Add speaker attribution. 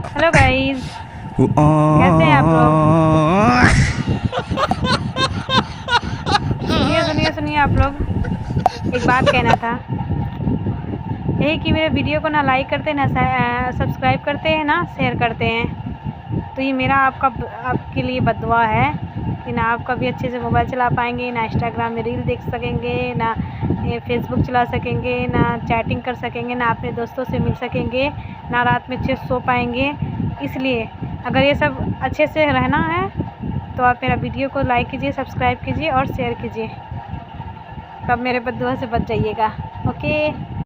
Speaker 1: Hello guys, कैसे हैं आप लोग? सुनिए सुनिए सुनिए आप लोग, एक बात कहना था। यही कि मेरे वीडियो को ना लाइक करते ना सब्सक्राइब करते हैं ना शेयर करते हैं, तो ये मेरा आपके लिए बद्दुआ है कि ना आप कभी अच्छे से मोबाइल चला पाएंगे, ना इंस्टाग्राम में रील देख सकेंगे, ना फेसबुक चला सकेंगे, ना चैटिंग कर सकेंगे, ना अपने दोस्तों से मिल सकेंगे, ना रात में अच्छे से सो पाएंगे। इसलिए अगर ये सब अच्छे से रहना है तो आप मेरा वीडियो को लाइक कीजिए, सब्सक्राइब कीजिए और शेयर कीजिए, तब मेरे बद्दुआ से बच जाइएगा। ओके।